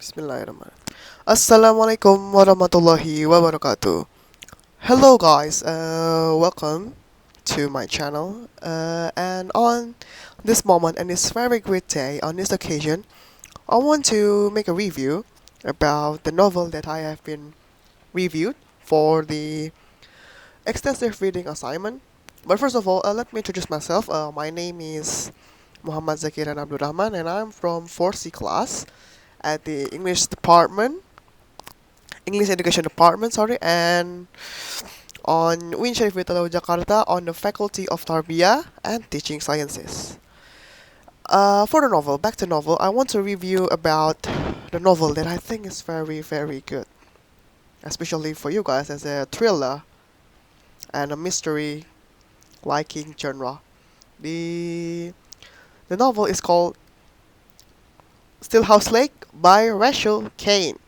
Bismillahirrahmanirrahim. Assalamualaikum warahmatullahi wabarakatuh. Hello guys, welcome to my channel. And on this moment and this very great day, on this occasion, I want to make a review about the novel that I have been reviewed for the extensive reading assignment. But first of all, let me introduce myself. My name is Muhammad Zaki Raihan Abdurachman, and I'm from 4C class at the English Education Department, sorry, and on UIN Retelling, Jakarta on the Faculty of Tarbiyah and Teaching Sciences. For the novel, back to novel, I want to review about the novel that I think is very, very good, especially for you guys as a thriller and a mystery liking genre. The the novel is called Stillhouse Lake by Rachel Caine.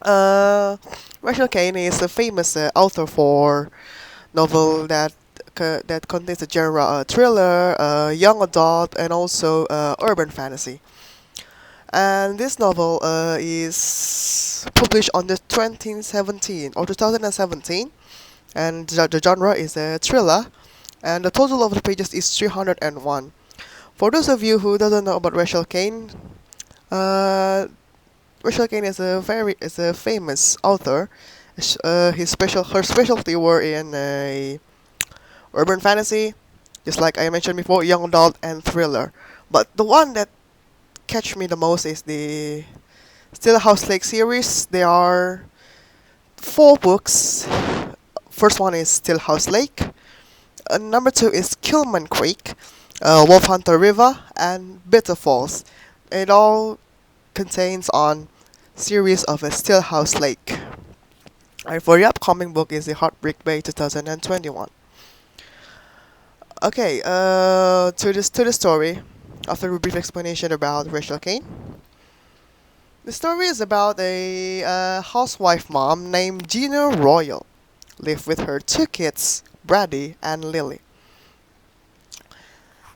Uh, Rachel Caine is a famous author for novel that contains a genre thriller, young adult, and also urban fantasy. And this novel is published on the 2017 or 2017, and the genre is a thriller, and the total of the pages is 301. For those of you who doesn't know about Rachel Caine, uh, Rachel Caine is a famous author. Her specialty were in urban fantasy, just like I mentioned before, young adult and thriller. But the one that catch me the most is the Stillhouse Lake series. There are four books. First one is Stillhouse Lake. Number two is Kilman Creek, Wolf Hunter River, and Bitter Falls. It all contains on series of a Stillhouse Lake. And for the upcoming book is the Heartbreak Bay 2021. Okay, to the story. After a brief explanation about Rachel Caine, the story is about a housewife mom named Gina Royal, live with her two kids, Brady and Lily.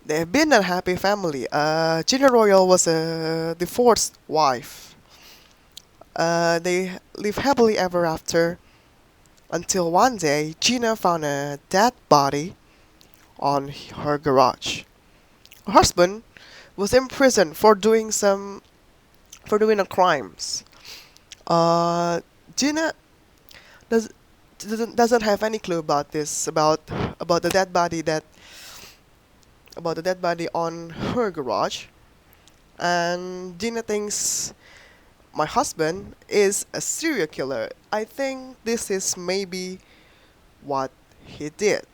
They've been a happy family. Gina Royal was a divorced wife. They live happily ever after until one day Gina found a dead body on her garage. Her husband was in prison for doing a crimes. Gina does, doesn't have any clue about this about the dead body that about the dead body on her garage, and Gina thinks my husband is a serial killer. I think this is maybe what he did.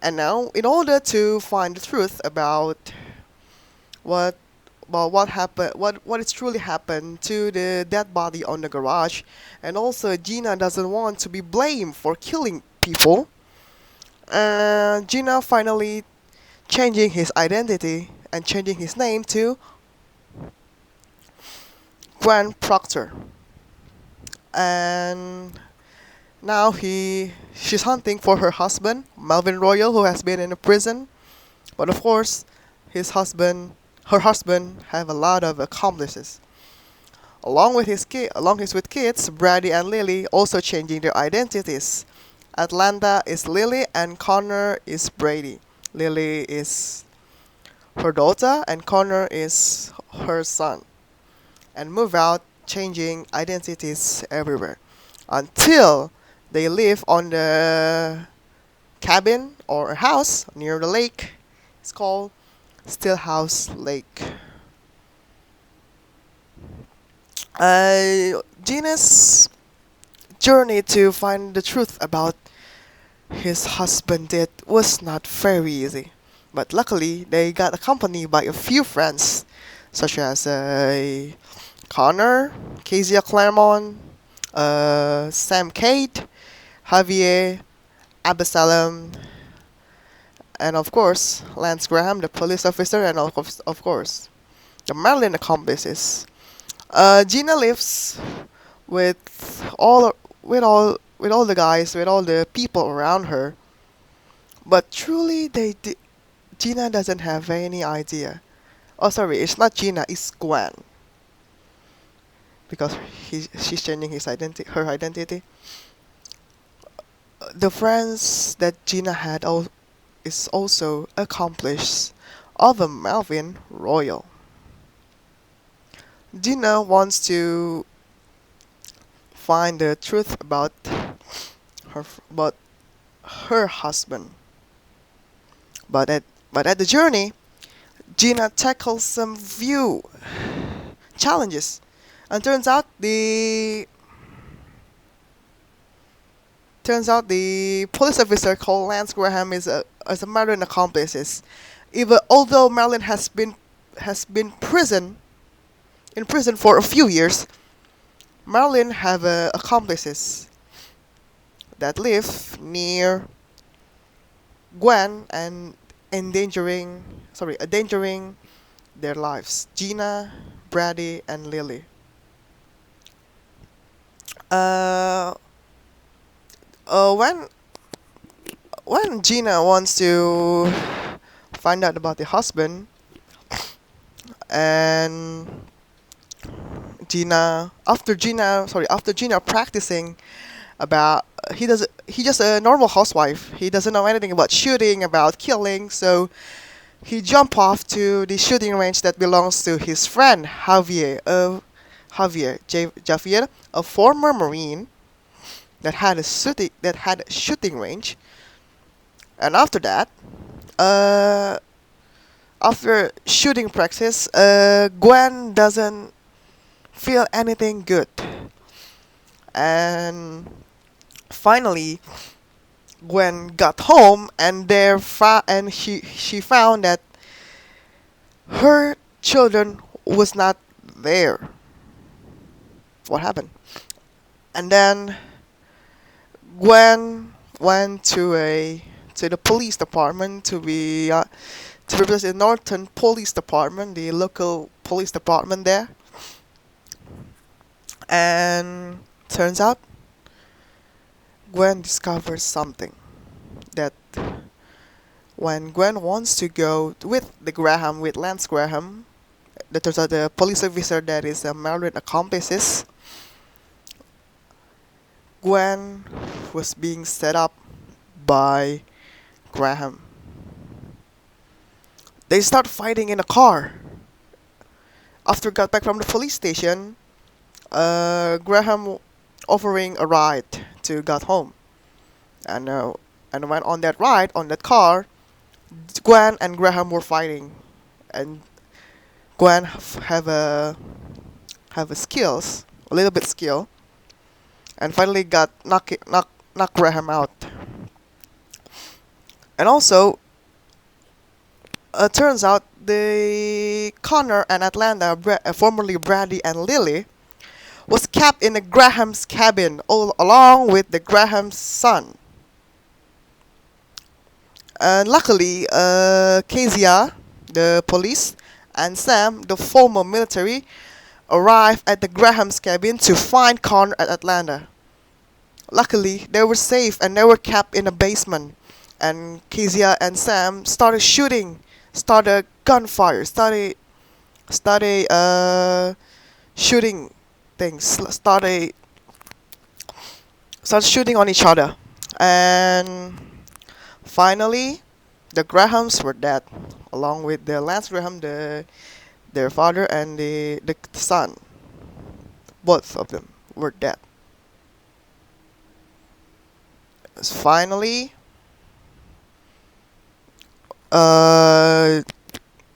And now, in order to find the truth what what happened, what is truly happened to the dead body on the garage, and also Gina doesn't want to be blamed for killing people. And Gina finally changing his identity and changing his name to Grant Proctor. And now she's hunting for her husband, Melvin Royal, who has been in a prison. But of course, her husband, have a lot of accomplices. Along with kids, Brady and Lily also changing their identities. Atlanta is Lily and Connor is Brady. Lily is her daughter and Connor is her son. And move out, changing identities everywhere until they live on the cabin or a house near the lake. It's called Stillhouse Lake. Gina's journey to find the truth about his husband did was not very easy, but luckily they got accompanied by a few friends, such as Connor, Kezia Claremont, Sam Cade, Javier, Absalom, and of course Lance Graham, the police officer, and of course the Maryland accomplices. Gina lives with all the guys, with all the people around her, but truly Gina doesn't have any idea. Oh, sorry, it's not Gina, it's Gwen. because she's changing her identity. The friends that Gina had is also accomplice of a Melvin Royal. Gina wants to find the truth about her husband, but at the journey, Gina tackles some few challenges, and turns out the police officer called Lance Graham is a Marilyn accomplice. Even although Marilyn has been in prison for a few years, Marilyn have accomplices that live near Gwen and endangering their lives. Gina, Brady, and Lily. Uh, when Gina wants to find out about the husband, and after Gina practicing about he just a normal housewife. He doesn't know anything about shooting, about killing, so he jump off to the shooting range that belongs to his friend Javier, a former Marine that had a shooting range. And after that, uh, after shooting practice, Gwen doesn't feel anything good, and finally Gwen got home, and she found that her children was not there. What happened? And then Gwen went to the police department to represent the Norton Police Department, the local police department there, and turns out Gwen discovers something that when Gwen wants to go with Lance Graham, that turns out the police officer that is a Marilyn accomplices, Gwen was being set up by Graham. They start fighting in a car. After got back from the police station, Graham offering a ride to got home, and when on that ride on that car, Gwen and Graham were fighting, and Gwen have a skills, a little bit skill, and finally got knock Graham out. And also, turns out the Connor and Atlanta, formerly Brady and Lily, was kept in the Graham's cabin all along with the Graham's son. And luckily, Kezia, the police, and Sam, the former military, arrived at the Graham's cabin to find Connor at Atlanta. Luckily, they were safe and they were kept in a basement. And Kezia and Sam started gunfire, started shooting things, started shooting on each other, and finally, the Grahams were dead, along with the Lance Graham, their father, and the son. Both of them were dead. Finally, uh,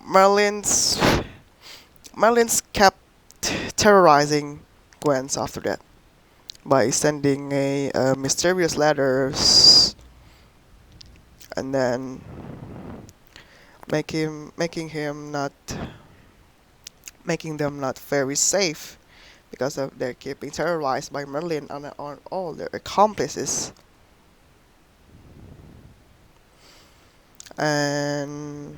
Marlins kept terrorizing Gwen's after that by sending a mysterious letters, and then making them not very safe because of they're keeping terrorized by Merlin and on all their accomplices. And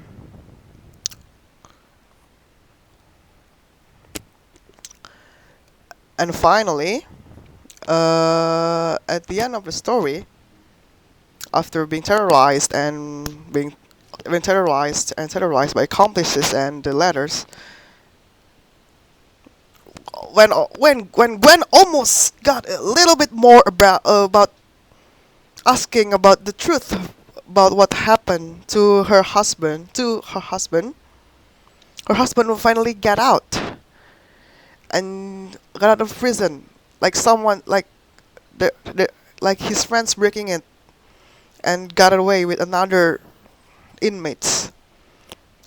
finally, at the end of the story, after being terrorized by accomplices and the letters, when Gwen almost got a little bit more about asking about the truth about what happened to her husband will finally get out and got out of prison. Like someone the like his friends breaking it and got away with another inmates.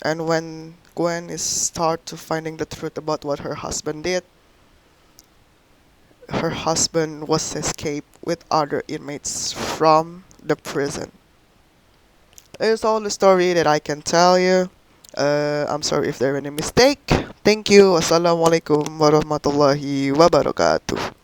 And when Gwen is start to finding the truth about what her husband did, her husband was escaped with other inmates from the prison. It's all the story that I can tell you. I'm sorry if there any mistake. Thank you. Wassalamualaikum warahmatullahi wabarakatuh.